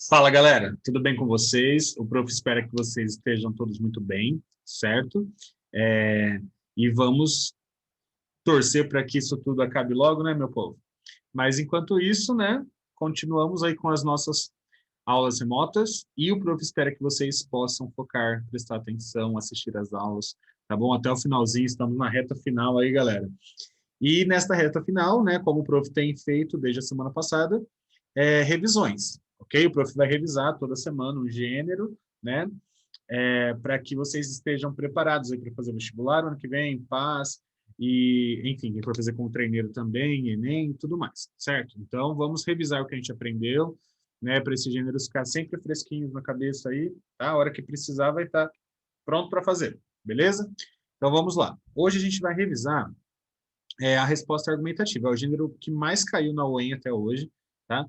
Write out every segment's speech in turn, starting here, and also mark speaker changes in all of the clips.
Speaker 1: Fala, galera, tudo bem com vocês? O prof espera que vocês estejam todos muito bem, certo? E vamos torcer para que isso tudo acabe logo, né, meu povo? Mas enquanto isso, né, continuamos aí com as nossas aulas remotas e o prof espera que vocês possam focar, prestar atenção, assistir às aulas, tá bom? Até o finalzinho, estamos na reta final aí, galera. E nesta reta final, né, como o prof tem feito desde a semana passada, revisões, ok? O prof vai revisar toda semana um gênero, né? Para que vocês estejam preparados para fazer vestibular ano que vem, PAS, e, enfim, quem for fazer como treineiro também, Enem, tudo mais, certo? Então, vamos revisar o que a gente aprendeu, né? Para esses gêneros ficar sempre fresquinhos na cabeça aí, tá? A hora que precisar vai estar pronto para fazer, beleza? Então, vamos lá. Hoje a gente vai revisar a resposta argumentativa. É o gênero que mais caiu na UEM até hoje, tá?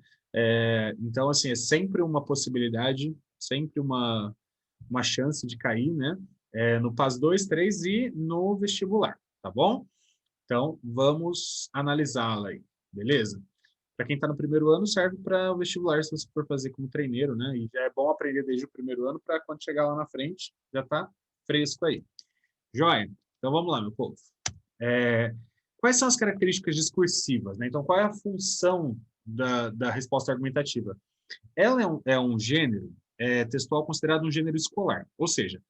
Speaker 1: Então, assim, é sempre uma possibilidade, sempre uma chance de cair, né? No PAS 2, 3 e no vestibular, tá bom? Então, vamos analisá-la aí, beleza? Para quem está no primeiro ano, serve para o vestibular, se você for fazer como treineiro, né? E já é bom aprender desde o primeiro ano para quando chegar lá na frente, já está fresco aí. Joia? Então, vamos lá, meu povo. Quais são as características discursivas, né? Então, qual é a função da resposta argumentativa? Ela é um gênero textual considerado um gênero escolar, ou seja,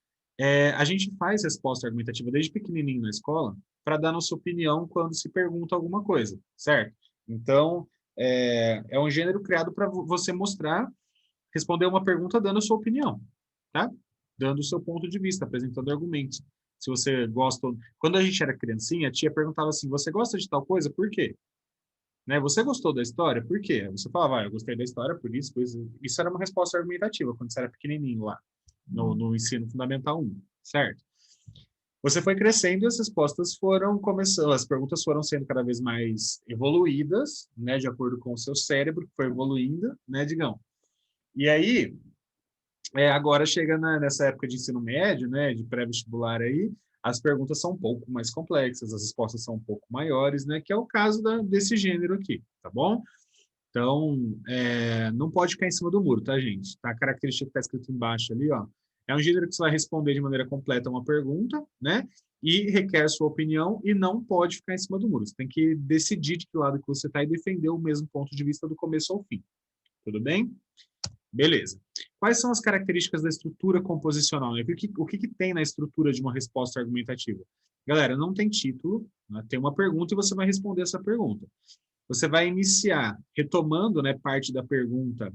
Speaker 1: a gente faz resposta argumentativa desde pequenininho na escola para dar nossa opinião quando se pergunta alguma coisa, certo? Então, é um gênero criado para você mostrar, responder uma pergunta dando a sua opinião, tá? Dando o seu ponto de vista, apresentando argumentos. Se você gosta... Quando a gente era criancinha, a tia perguntava assim, você gosta de tal coisa? Por quê? Né? Você gostou da história? Por quê? Você falava, eu gostei da história por isso, por isso. Isso era uma resposta argumentativa, quando você era pequenininho lá, no ensino fundamental 1, certo? Você foi crescendo e as respostas foram começando, as perguntas foram sendo cada vez mais evoluídas, né, de acordo com o seu cérebro, que foi evoluindo, né, Digão? E aí, agora chega nessa época de ensino médio, né, de pré-vestibular aí, as perguntas são um pouco mais complexas, as respostas são um pouco maiores, né, que é o caso desse gênero aqui, tá bom? Então, não pode ficar em cima do muro, tá, gente? Tá? A característica que está escrito embaixo ali, ó, é um gênero que você vai responder de maneira completa uma pergunta, né, e requer sua opinião e não pode ficar em cima do muro. Você tem que decidir de que lado que você está e defender o mesmo ponto de vista do começo ao fim. Tudo bem? Beleza. Quais são as características da estrutura composicional? Né? O que tem na estrutura de uma resposta argumentativa? Galera, não tem título, né? Tem uma pergunta e você vai responder essa pergunta. Você vai iniciar retomando, né, parte da pergunta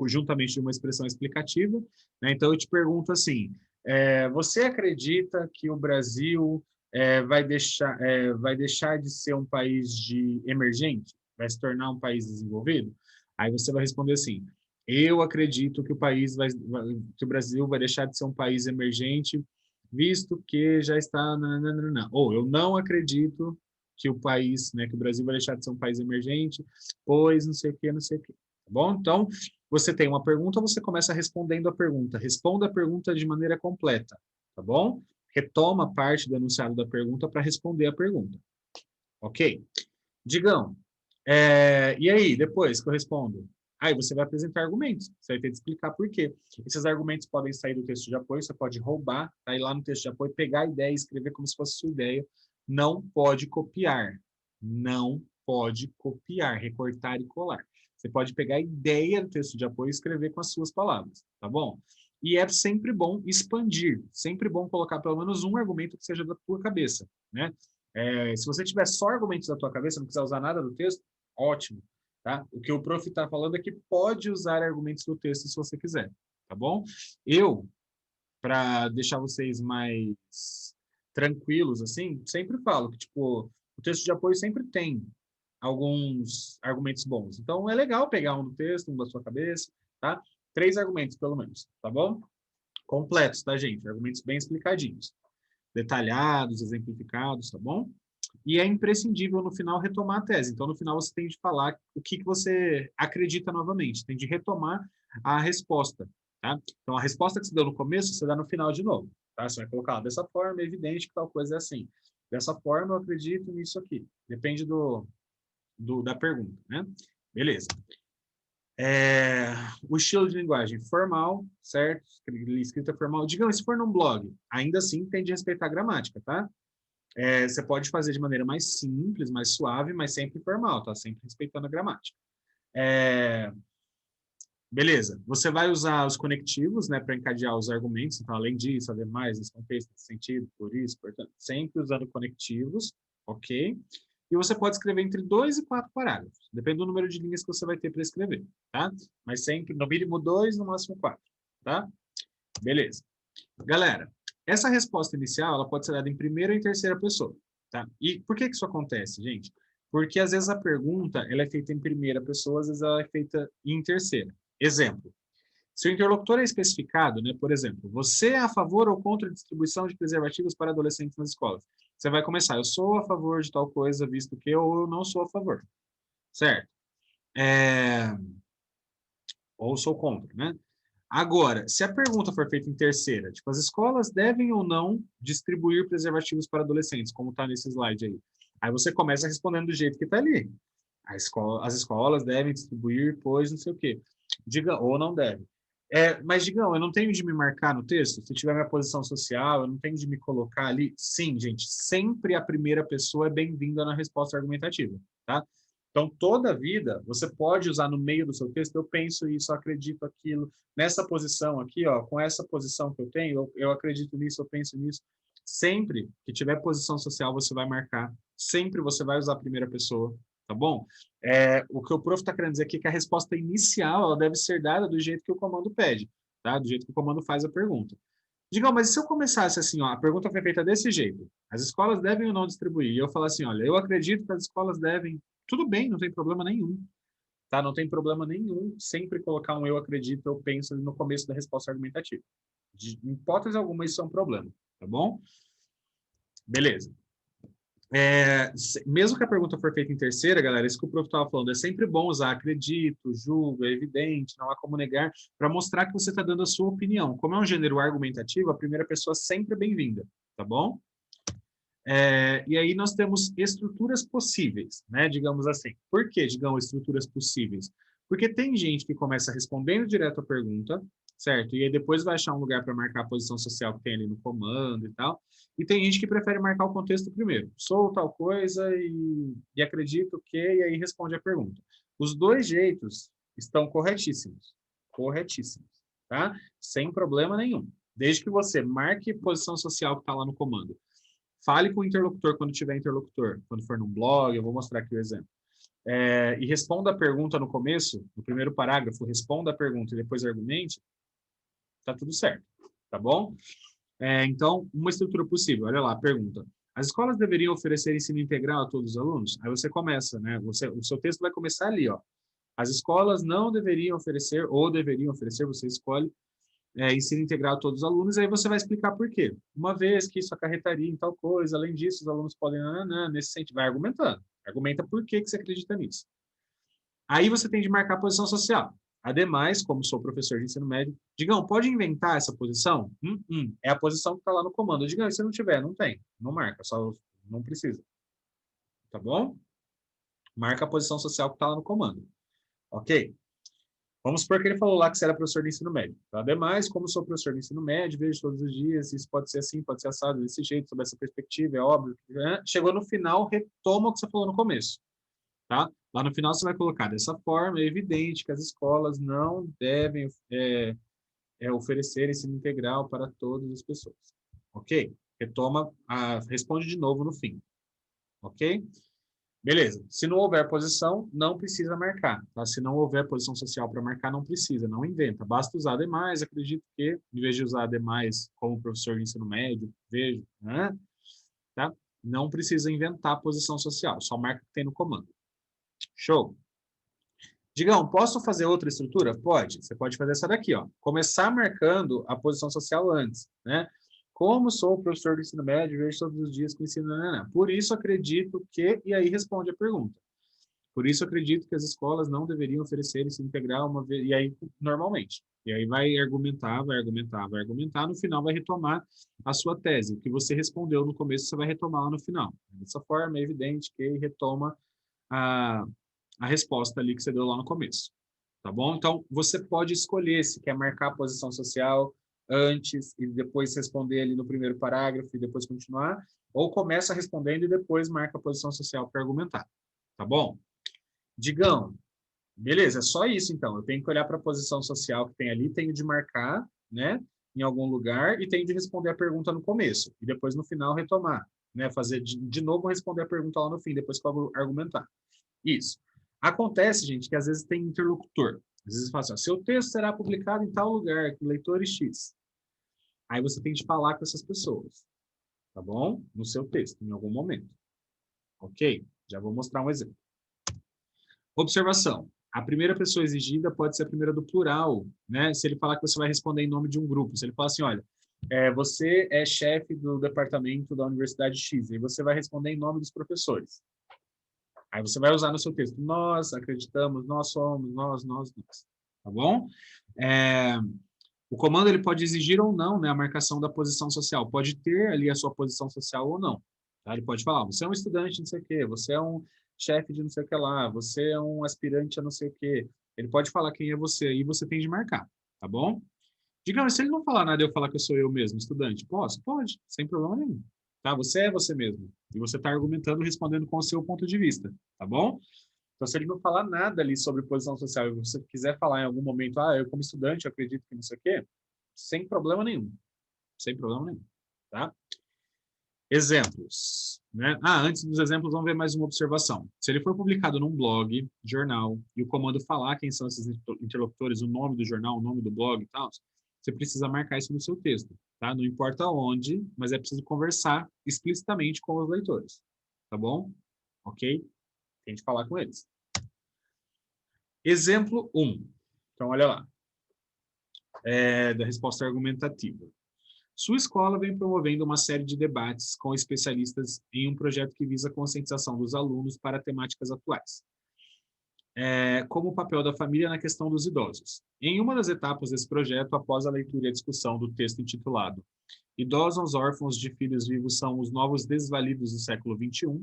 Speaker 1: juntamente de uma expressão explicativa. Né? Então, eu te pergunto assim, você acredita que o Brasil vai deixar de ser um país emergente? Vai se tornar um país desenvolvido? Aí você vai responder assim, eu acredito que que o Brasil vai deixar de ser um país emergente, visto que já está... Ou eu não acredito que o país, né, que o Brasil vai deixar de ser um país emergente, pois não sei o que, não sei o que. Tá bom? Então, você tem uma pergunta, você começa respondendo a pergunta. Responda a pergunta de maneira completa, tá bom? Retoma parte do enunciado da pergunta para responder a pergunta. Ok? Digão, e aí, depois que eu respondo? Aí você vai apresentar argumentos, você vai ter que explicar por quê. Esses argumentos podem sair do texto de apoio, você pode roubar, tá? Ir lá no texto de apoio, pegar a ideia e escrever como se fosse sua ideia. Não pode copiar. Não pode copiar, recortar e colar. Você pode pegar a ideia do texto de apoio e escrever com as suas palavras, tá bom? E é sempre bom expandir, sempre bom colocar pelo menos um argumento que seja da tua cabeça, né? Se você tiver só argumentos da tua cabeça, não quiser usar nada do texto, ótimo, tá? O que o prof está falando é que pode usar argumentos do texto se você quiser, tá bom? Eu, para deixar vocês mais tranquilos, assim, sempre falo que, tipo, o texto de apoio sempre tem alguns argumentos bons. Então, é legal pegar um do texto, um da sua cabeça, tá? 3 argumentos, pelo menos, tá bom? Completos, tá, gente? Argumentos bem explicadinhos, detalhados, exemplificados, tá bom? E é imprescindível no final retomar a tese. Então, no final, você tem de falar o que você acredita novamente, tem de retomar a resposta. Tá? Então, a resposta que você deu no começo, você dá no final de novo. Tá? Você vai colocar dessa forma, é evidente que tal coisa é assim. Dessa forma, eu acredito nisso aqui. Depende da pergunta. Né? Beleza. O estilo de linguagem formal, certo? Escrita formal. Digam, se for num blog, ainda assim tem de respeitar a gramática, tá? Você pode fazer de maneira mais simples, mais suave, mas sempre formal, tá? Sempre respeitando a gramática. Beleza. Você vai usar os conectivos, né, para encadear os argumentos. Então, além disso, ademais, nesse contexto, nesse sentido, por isso, portanto, sempre usando conectivos, ok? E você pode escrever entre 2 e 4 parágrafos. Depende do número de linhas que você vai ter para escrever, tá? Mas sempre, no mínimo 2, no máximo 4, tá? Beleza. Galera, essa resposta inicial, ela pode ser dada em primeira e em terceira pessoa, tá? E por que que isso acontece, gente? Porque às vezes a pergunta, ela é feita em primeira pessoa, às vezes ela é feita em terceira. Exemplo, se o interlocutor é especificado, né, por exemplo, você é a favor ou contra a distribuição de preservativos para adolescentes nas escolas? Você vai começar, eu sou a favor de tal coisa, visto que, ou eu não sou a favor, certo? Ou sou contra, né? Agora, se a pergunta for feita em terceira, tipo, as escolas devem ou não distribuir preservativos para adolescentes, como está nesse slide aí? Aí você começa respondendo do jeito que está ali. As escolas devem distribuir, pois não sei o quê. Diga, ou não deve. Mas, digam, eu não tenho de me marcar no texto? Se tiver minha posição social, eu não tenho de me colocar ali? Sim, gente, sempre a primeira pessoa é bem-vinda na resposta argumentativa, tá? Então, toda a vida, você pode usar no meio do seu texto, eu penso isso, eu acredito aquilo, nessa posição aqui, ó, com essa posição que eu tenho, eu acredito nisso, eu penso nisso. Sempre que tiver posição social, você vai marcar. Sempre você vai usar a primeira pessoa, tá bom? O que o prof está querendo dizer aqui é que a resposta inicial ela deve ser dada do jeito que o comando pede, tá? Do jeito que o comando faz a pergunta. Digam, mas e se eu começasse assim, ó, a pergunta foi feita desse jeito, as escolas devem ou não distribuir? E eu falar assim, olha, eu acredito que as escolas devem, tudo bem, não tem problema nenhum, tá? Não tem problema nenhum sempre colocar um eu acredito, eu penso no começo da resposta argumentativa. Em hipótese alguma, isso é um problema, tá bom? Beleza. Mesmo que a pergunta for feita em terceira, galera, isso que o prof estava falando, é sempre bom usar acredito, julgo, é evidente, não há como negar, para mostrar que você está dando a sua opinião. Como é um gênero argumentativo, a primeira pessoa sempre é bem-vinda, tá bom? E aí nós temos estruturas possíveis, né, digamos assim. Por que, digamos, estruturas possíveis? Porque tem gente que começa respondendo direto a pergunta, certo? E aí depois vai achar um lugar para marcar a posição social que tem ali no comando e tal. E tem gente que prefere marcar o contexto primeiro. Sou tal coisa e acredito que, e aí responde a pergunta. Os dois jeitos estão corretíssimos. Corretíssimos, tá? Sem problema nenhum. Desde que você marque a posição social que está lá no comando. Fale com o interlocutor quando tiver interlocutor. Quando for num blog, eu vou mostrar aqui o exemplo. E responda a pergunta no começo, no primeiro parágrafo, responda a pergunta e depois argumente, tá tudo certo, tá bom? Então, uma estrutura possível. Olha lá, pergunta. As escolas deveriam oferecer ensino integral a todos os alunos? Aí você começa, né? O seu texto vai começar ali, ó. As escolas não deveriam oferecer, ou deveriam oferecer, você escolhe, ensino integral a todos os alunos, aí você vai explicar por quê. Uma vez que isso acarretaria em tal coisa, além disso, os alunos podem, nesse sentido, vai argumentando. Argumenta por que você acredita nisso. Aí você tem de marcar a posição social. Ademais, como sou professor de ensino médio, Digão, pode inventar essa posição? É a posição que está lá no comando. Digão, se não tiver, não tem. Não marca, só não precisa. Tá bom? Marca a posição social que está lá no comando. Ok? Vamos supor que ele falou lá que você era professor de ensino médio. Tá? Ademais, como sou professor de ensino médio, vejo todos os dias, isso pode ser assim, pode ser assado, desse jeito, sob essa perspectiva, é óbvio. Chegou no final, retoma o que você falou no começo. Tá? Lá no final você vai colocar, dessa forma, é evidente que as escolas não devem oferecer ensino integral para todas as pessoas. Ok? Responde de novo no fim. Ok? Beleza. Se não houver posição, não precisa marcar. Tá? Se não houver posição social para marcar, não precisa, não inventa. Basta usar demais. Acredito que, em vez de usar demais como professor de ensino médio, vejo, né? Tá? Não precisa inventar posição social, só marca o que tem no comando. Show. Digão, posso fazer outra estrutura? Pode. Você pode fazer essa daqui, ó. Começar marcando a posição social antes, né? Como sou professor de ensino médio, vejo todos os dias que ensino, Por isso acredito que, e aí responde a pergunta. Por isso acredito que as escolas não deveriam oferecer ensino integral uma vez, e aí normalmente. E aí vai argumentar, vai argumentar, vai argumentar, no final vai retomar a sua tese. O que você respondeu no começo, você vai retomar lá no final. Dessa forma, é evidente que retoma a, a resposta ali que você deu lá no começo. tá bom? Então, você pode escolher se quer marcar a posição social antes e depois responder ali no primeiro parágrafo e depois continuar, ou começa respondendo e depois marca a posição social para argumentar, tá bom? Digão, beleza, é só isso então. Eu tenho que olhar para a posição social que tem ali, tenho de marcar, né, em algum lugar e tenho de responder a pergunta no começo e depois no final retomar, né, fazer de novo responder a pergunta lá no fim, depois que eu argumentar. Isso. Acontece, gente, que às vezes tem interlocutor. Às vezes fala assim, seu texto será publicado em tal lugar, com leitores X. Aí você tem de falar com essas pessoas, tá bom? No seu texto, em algum momento. Ok? Já vou mostrar um exemplo. Observação. A primeira pessoa exigida pode ser a primeira do plural, né? Se ele falar que você vai responder em nome de um grupo. Se ele falar assim, olha, você é chefe do departamento da Universidade X, e você vai responder em nome dos professores. Aí você vai usar no seu texto, nós acreditamos, nós somos, nós. Tá bom? O comando ele pode exigir ou não, né, a marcação da posição social. Pode ter ali a sua posição social ou não. Tá? Ele pode falar, você é um estudante de não sei o quê, você é um chefe de não sei o que lá, você é um aspirante a não sei o quê. Ele pode falar quem é você e você tem de marcar, tá bom? Digamos, se ele não falar nada e eu falar que eu sou eu mesmo, estudante, posso? Pode, sem problema nenhum. Tá? Você é você mesmo. E você está argumentando, respondendo com o seu ponto de vista, tá bom? Então, se ele não falar nada ali sobre posição social e você quiser falar em algum momento, eu como estudante, eu acredito que não sei o quê, sem problema nenhum. Sem problema nenhum, tá? Exemplos, né? Antes dos exemplos, vamos ver mais uma observação. Se ele for publicado num blog, jornal, e o comando falar quem são esses interlocutores, o nome do jornal, o nome do blog e tal, você precisa marcar isso no seu texto, tá? Não importa onde, mas é preciso conversar explicitamente com os leitores, tá bom? Ok? Tem de falar com eles. Exemplo 1. Então, olha lá. Da resposta argumentativa. Sua escola vem promovendo uma série de debates com especialistas em um projeto que visa a conscientização dos alunos para temáticas atuais, como o papel da família na questão dos idosos. Em uma das etapas desse projeto, após a leitura e a discussão do texto intitulado Idosos órfãos de filhos vivos são os novos desvalidos do século XXI,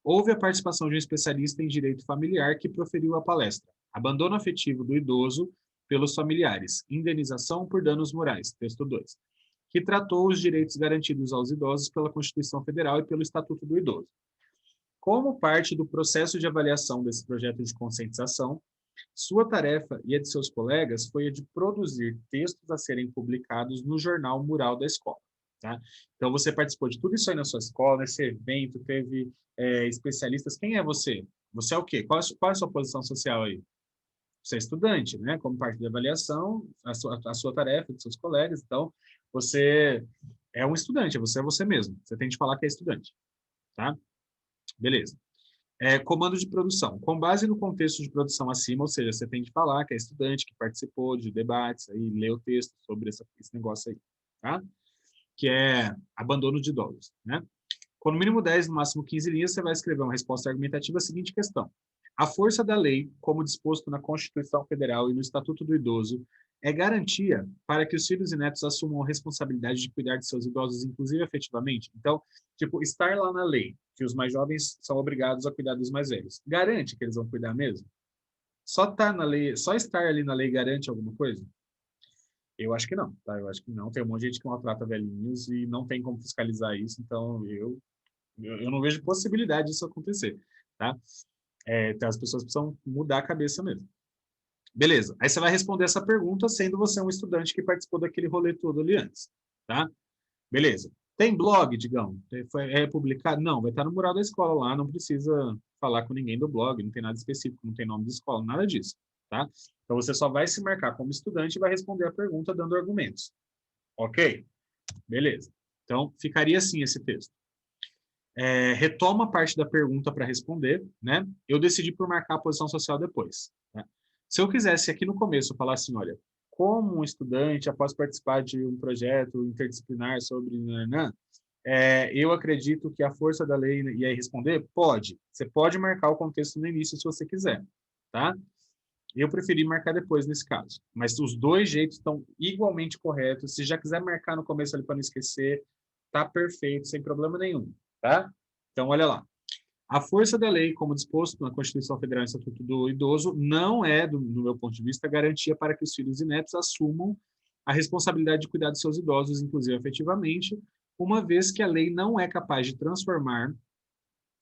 Speaker 1: houve a participação de um especialista em direito familiar que proferiu a palestra Abandono afetivo do idoso pelos familiares, indenização por danos morais, texto 2, que tratou os direitos garantidos aos idosos pela Constituição Federal e pelo Estatuto do Idoso. Como parte do processo de avaliação desse projeto de conscientização, sua tarefa e a de seus colegas foi a de produzir textos a serem publicados no jornal mural da escola. Tá? Então, você participou de tudo isso aí na sua escola, nesse evento, teve especialistas. Quem é você? Você é o quê? Qual é a sua posição social aí? Você é estudante, né? Como parte da avaliação, a sua tarefa, dos seus colegas. Então, você é um estudante, você é você mesmo. Você tem de falar que é estudante, tá? Beleza. Comando de produção. Com base no contexto de produção acima, ou seja, você tem de falar que é estudante, que participou de debates, aí lê o texto sobre esse negócio aí, tá? Que é abandono de idosos, né? Com no mínimo 10, no máximo 15 linhas, você vai escrever uma resposta argumentativa à seguinte questão. A força da lei, como disposto na Constituição Federal e no Estatuto do Idoso, é garantia para que os filhos e netos assumam a responsabilidade de cuidar de seus idosos, inclusive afetivamente? Então, tipo, estar lá na lei, que os mais jovens são obrigados a cuidar dos mais velhos, garante que eles vão cuidar mesmo? Só estar na lei, só estar ali na lei garante alguma coisa? Eu acho que não, tá? Eu acho que não. Tem um monte de gente que maltrata velhinhos e não tem como fiscalizar isso, então eu não vejo possibilidade disso acontecer, tá? Então as pessoas precisam mudar a cabeça mesmo. Beleza. Aí você vai responder essa pergunta sendo você um estudante que participou daquele rolê todo ali antes, tá? Beleza. Tem blog, Digão? É publicado? Não, vai estar no mural da escola lá, não precisa falar com ninguém do blog, não tem nada específico, não tem nome de escola, nada disso, tá? Então você só vai se marcar como estudante e vai responder a pergunta dando argumentos. Ok? Beleza. Então ficaria assim esse texto. Retoma parte da pergunta para responder, né? Eu decidi por marcar a posição social depois. Tá? Se eu quisesse aqui no começo falar assim, olha, como um estudante, após participar de um projeto interdisciplinar sobre eu acredito que a força da lei, e aí responder, pode. Você pode marcar o contexto no início se você quiser, tá? Eu preferi marcar depois nesse caso. Mas os dois jeitos estão igualmente corretos. Se já quiser marcar no começo ali para não esquecer, tá perfeito, sem problema nenhum, tá? Então, olha lá. A força da lei, como disposto na Constituição Federal e Estatuto do Idoso, não é, do meu ponto de vista, garantia para que os filhos e netos assumam a responsabilidade de cuidar de seus idosos, inclusive afetivamente, uma vez que a lei não é capaz de transformar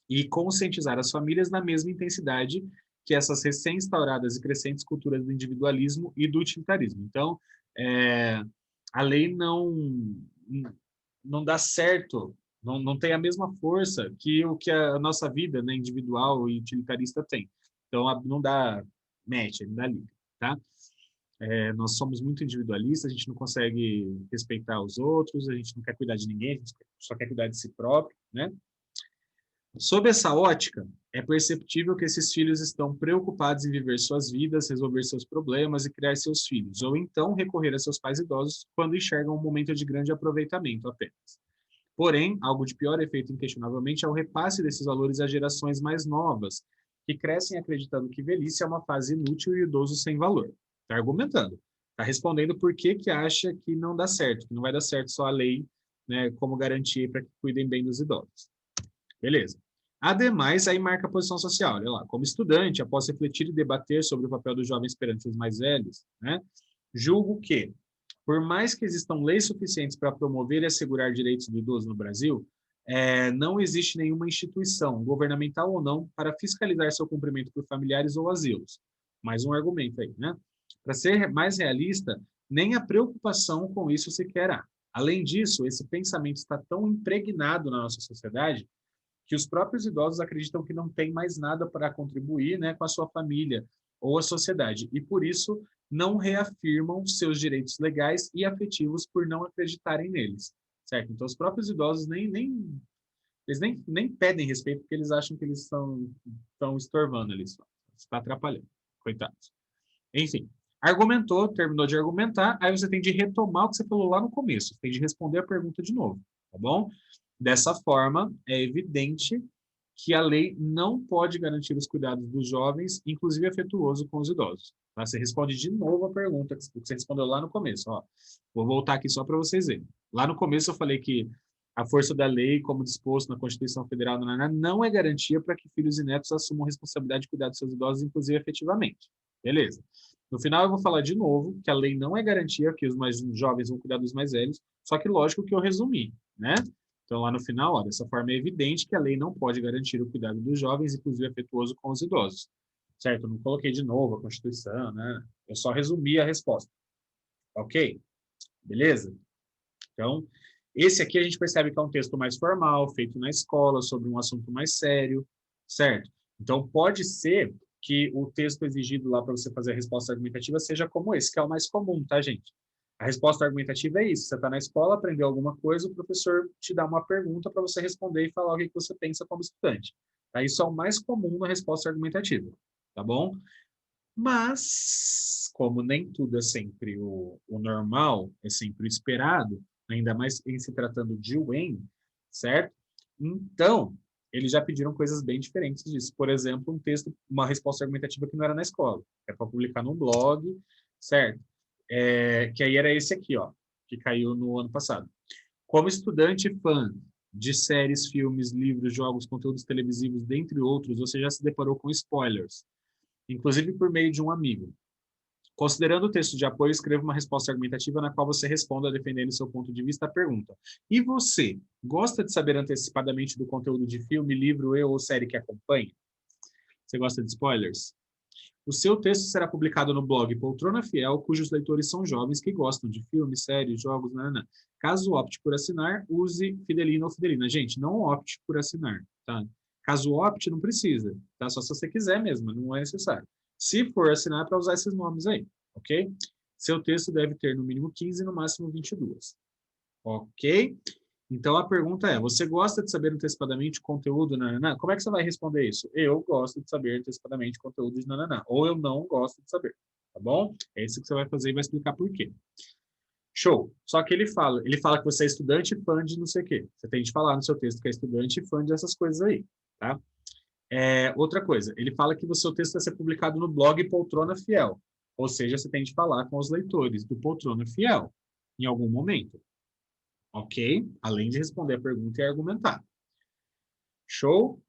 Speaker 1: e conscientizar as famílias na mesma intensidade que essas recém-instauradas e crescentes culturas do individualismo e do utilitarismo. Então, é, a lei não dá certo, não tem a mesma força que o que a nossa vida, né, individual e utilitarista tem. Então, não dá match, não dá liga, tá? Nós somos muito individualistas, a gente não consegue respeitar os outros, a gente não quer cuidar de ninguém, a gente só quer cuidar de si próprio, né? Sob essa ótica, é perceptível que esses filhos estão preocupados em viver suas vidas, resolver seus problemas e criar seus filhos, ou então recorrer a seus pais idosos quando enxergam um momento de grande aproveitamento apenas. Porém, algo de pior efeito inquestionavelmente é o repasse desses valores às gerações mais novas, que crescem acreditando que velhice é uma fase inútil e idoso sem valor. Está argumentando, está respondendo por que que acha que não dá certo, que não vai dar certo só a lei, né, como garantia para que cuidem bem dos idosos. Beleza. Ademais, aí marca a posição social. Olha lá, como estudante, após refletir e debater sobre o papel dos jovens perante os mais velhos, né, julgo que, por mais que existam leis suficientes para promover e assegurar direitos do idoso no Brasil, não existe nenhuma instituição, governamental ou não, para fiscalizar seu cumprimento por familiares ou asilos. Mais um argumento aí, né? Para ser mais realista, nem a preocupação com isso sequer há. Além disso, esse pensamento está tão impregnado na nossa sociedade que os próprios idosos acreditam que não tem mais nada para contribuir, né, com a sua família ou a sociedade, e por isso não reafirmam seus direitos legais e afetivos por não acreditarem neles, certo? Então, os próprios idosos eles nem pedem respeito porque eles acham que eles estão estorvando ali, está atrapalhando, coitados. Enfim, argumentou, terminou de argumentar, aí você tem de retomar o que você falou lá no começo, tem de responder a pergunta de novo, tá bom? Dessa forma, é evidente que a lei não pode garantir os cuidados dos jovens, inclusive afetuoso com os idosos. Tá? Você responde de novo a pergunta que você respondeu lá no começo. Ó. Vou voltar aqui só para vocês verem. Lá no começo eu falei que a força da lei, como disposto na Constituição Federal, não é garantia para que filhos e netos assumam responsabilidade de cuidar dos seus idosos, inclusive afetivamente. Beleza. No final eu vou falar de novo que a lei não é garantia que os mais jovens vão cuidar dos mais velhos, só que lógico que eu resumi, né? Então, lá no final, ó, dessa forma é evidente que a lei não pode garantir o cuidado dos jovens, inclusive afetuoso com os idosos. Certo? Eu não coloquei de novo a Constituição, né? Eu só resumi a resposta. Ok? Beleza? Então, esse aqui a gente percebe que é um texto mais formal, feito na escola, sobre um assunto mais sério, certo? Então, pode ser que o texto exigido lá para você fazer a resposta argumentativa seja como esse, que é o mais comum, tá, gente? A resposta argumentativa é isso. Você está na escola, aprendeu alguma coisa, o professor te dá uma pergunta para você responder e falar o que você pensa como estudante. Tá? Isso é o mais comum na resposta argumentativa, tá bom? Mas, como nem tudo é sempre o normal, é sempre o esperado, ainda mais em se tratando de UEM, certo? Então, eles já pediram coisas bem diferentes disso. Por exemplo, um texto, uma resposta argumentativa que não era na escola, é para publicar num blog, certo? Que aí era esse aqui, ó, que caiu no ano passado. Como estudante fã de séries, filmes, livros, jogos, conteúdos televisivos, dentre outros, você já se deparou com spoilers, inclusive por meio de um amigo. Considerando o texto de apoio, escreva uma resposta argumentativa na qual você responda defendendo seu ponto de vista à pergunta. E você, gosta de saber antecipadamente do conteúdo de filme, livro ou série que acompanha? Você gosta de spoilers? O seu texto será publicado no blog Poltrona Fiel, cujos leitores são jovens que gostam de filmes, séries, jogos, nanana. Caso opte por assinar, use Fidelina ou Fidelina. Gente, não opte por assinar, tá? Caso opte, não precisa, tá? Só se você quiser mesmo, não é necessário. Se for assinar, é para usar esses nomes aí, ok? Seu texto deve ter no mínimo 15 e no máximo 22. Ok? Então a pergunta é: você gosta de saber antecipadamente o conteúdo? Nananã? Como é que você vai responder isso? Eu gosto de saber antecipadamente o conteúdo de nananã. Ou eu não gosto de saber. Tá bom? É isso que você vai fazer e vai explicar por quê. Show. Só que ele fala que você é estudante e fã de não sei o quê. Você tem de falar no seu texto que é estudante e fã dessas coisas aí, tá? Outra coisa, ele fala que o seu texto vai ser publicado no blog Poltrona Fiel. Ou seja, você tem de falar com os leitores do Poltrona Fiel em algum momento. Ok? Além de responder a pergunta e argumentar. Show?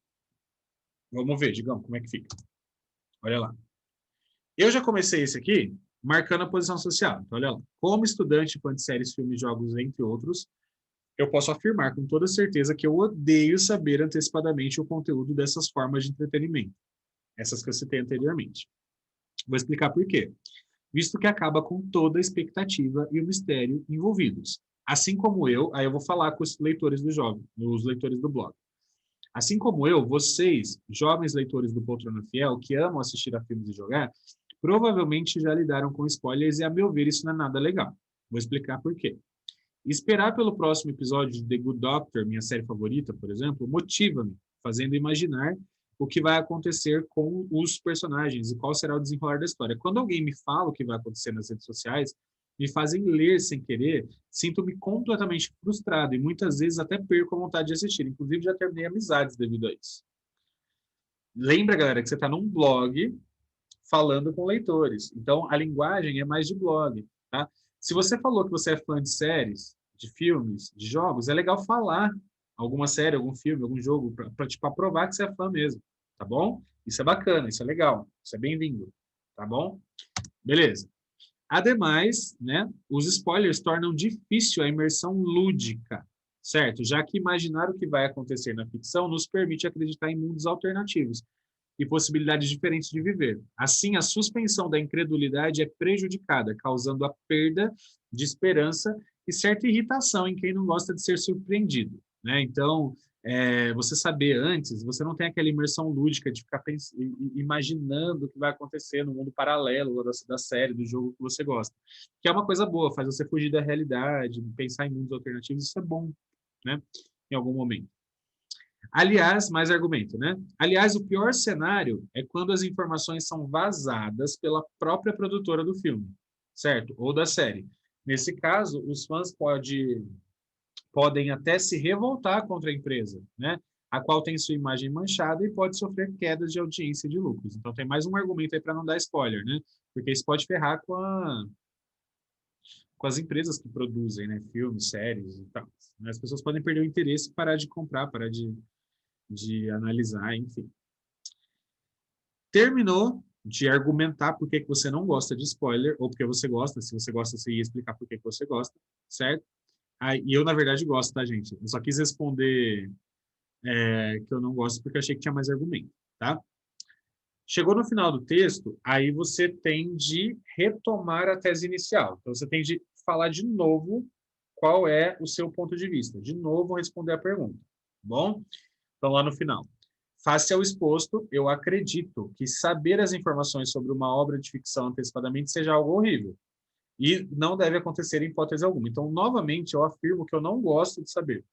Speaker 1: Vamos ver, Digão, como é que fica. Olha lá. Eu já comecei esse aqui marcando a posição social. Então, olha lá. Como estudante de séries, filmes, jogos, entre outros, eu posso afirmar com toda certeza que eu odeio saber antecipadamente o conteúdo dessas formas de entretenimento. Essas que eu citei anteriormente. Vou explicar por quê. Visto que acaba com toda a expectativa e o mistério envolvidos. Assim como eu, aí eu vou falar com os leitores do jogo, os leitores do blog. Assim como eu, vocês, jovens leitores do Poltrona Fiel, que amam assistir a filmes e jogar, provavelmente já lidaram com spoilers e, a meu ver, isso não é nada legal. Vou explicar por quê. Esperar pelo próximo episódio de The Good Doctor, minha série favorita, por exemplo, motiva-me, fazendo imaginar o que vai acontecer com os personagens e qual será o desenrolar da história. Quando alguém me fala o que vai acontecer nas redes sociais, me fazem ler sem querer, sinto-me completamente frustrado e muitas vezes até perco a vontade de assistir. Inclusive, já terminei amizades devido a isso. Lembra, galera, que você está num blog falando com leitores. Então, a linguagem é mais de blog, tá? Se você falou que você é fã de séries, de filmes, de jogos, é legal falar alguma série, algum filme, algum jogo, para tipo, provar que você é fã mesmo, tá bom? Isso é bacana, isso é legal, isso é bem-vindo, tá bom? Beleza. Ademais, né, os spoilers tornam difícil a imersão lúdica, certo? Já que imaginar o que vai acontecer na ficção nos permite acreditar em mundos alternativos e possibilidades diferentes de viver. Assim, a suspensão da incredulidade é prejudicada, causando a perda de esperança e certa irritação em quem não gosta de ser surpreendido, né? Então, você saber antes, você não tem aquela imersão lúdica de ficar imaginando o que vai acontecer no mundo paralelo da série, do jogo que você gosta. Que é uma coisa boa, faz você fugir da realidade, pensar em mundos alternativos, isso é bom, né? Em algum momento. Aliás, mais argumento, né? Aliás, o pior cenário é quando as informações são vazadas pela própria produtora do filme, certo? Ou da série. Nesse caso, os fãs podem até se revoltar contra a empresa, né? A qual tem sua imagem manchada e pode sofrer quedas de audiência e de lucros. Então, tem mais um argumento aí para não dar spoiler, né? Porque isso pode ferrar com as empresas que produzem, né? Filmes, séries e tal. As pessoas podem perder o interesse e parar de comprar, parar de analisar, enfim. Terminou de argumentar por que você não gosta de spoiler, ou porque você gosta, se você gosta, você ia explicar por que você gosta, certo? E eu, na verdade, gosto, tá, gente? Eu só quis responder que eu não gosto porque eu achei que tinha mais argumento, tá? Chegou no final do texto, aí você tem de retomar a tese inicial. Então, você tem de falar de novo qual é o seu ponto de vista. De novo, responder a pergunta, tá bom? Então, lá no final. Face ao exposto, eu acredito que saber as informações sobre uma obra de ficção antecipadamente seja algo horrível. E não deve acontecer em hipótese alguma. Então, novamente, eu afirmo que eu não gosto de saber.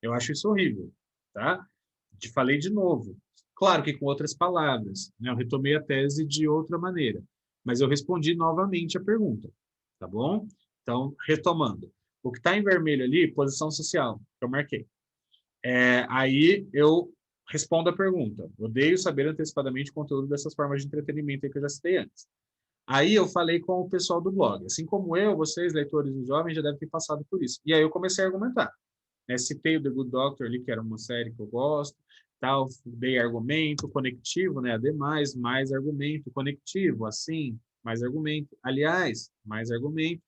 Speaker 1: Eu acho isso horrível, tá? Te falei de novo. Claro que com outras palavras, né? Eu retomei a tese de outra maneira, mas eu respondi novamente a pergunta, tá bom? Então, retomando. O que está em vermelho ali, posição social, que eu marquei. Aí eu respondo a pergunta. Odeio saber antecipadamente o conteúdo dessas formas de entretenimento aí que eu já citei antes. Aí eu falei com o pessoal do blog. Assim como eu, vocês, leitores e jovens, já devem ter passado por isso. E aí eu comecei a argumentar. Citei o The Good Doctor ali, que era uma série que eu gosto, tal, dei argumento, conectivo, né? Ademais, mais argumento, conectivo, assim, mais argumento. Aliás, mais argumento.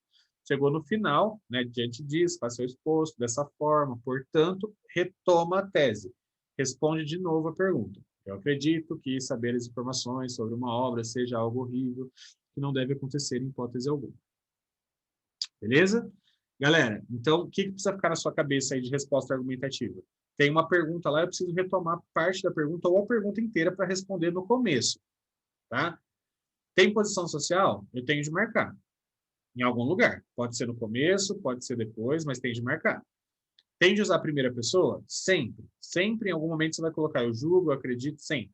Speaker 1: Chegou no final, né? Diante disso, faz seu exposto dessa forma, portanto, retoma a tese. Responde de novo a pergunta. Eu acredito que saber as informações sobre uma obra seja algo horrível, que não deve acontecer em hipótese alguma. Beleza? Galera, então, o que precisa ficar na sua cabeça aí de resposta argumentativa? Tem uma pergunta lá, eu preciso retomar parte da pergunta ou a pergunta inteira para responder no começo, tá? Tem posição social? Eu tenho de marcar em algum lugar. Pode ser no começo, pode ser depois, mas tem de marcar. Tem de usar a primeira pessoa? Sempre. Sempre, em algum momento, você vai colocar eu julgo, eu acredito, sempre.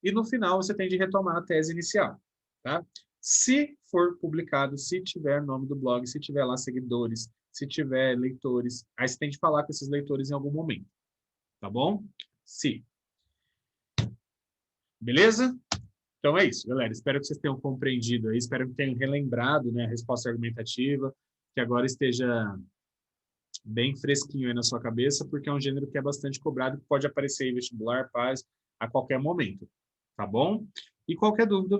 Speaker 1: E no final, você tem de retomar a tese inicial, tá? Se for publicado, se tiver nome do blog, se tiver lá seguidores, se tiver leitores, aí você tem de falar com esses leitores em algum momento, tá bom? Se. Beleza? Então é isso, galera. Espero que vocês tenham compreendido aí, espero que tenham relembrado, né, a resposta argumentativa, que agora esteja bem fresquinho aí na sua cabeça, porque é um gênero que é bastante cobrado, que pode aparecer em vestibular, paz. a qualquer momento, tá bom? E qualquer dúvida,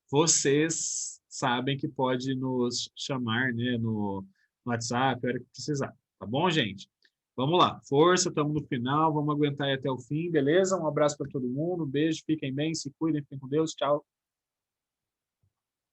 Speaker 1: vocês sabem que pode nos chamar, né, no WhatsApp, a hora que precisar, tá bom, gente? Vamos lá, força, estamos no final, vamos aguentar aí até o fim, beleza? Um abraço para todo mundo, um beijo, fiquem bem, se cuidem, fiquem com Deus, tchau.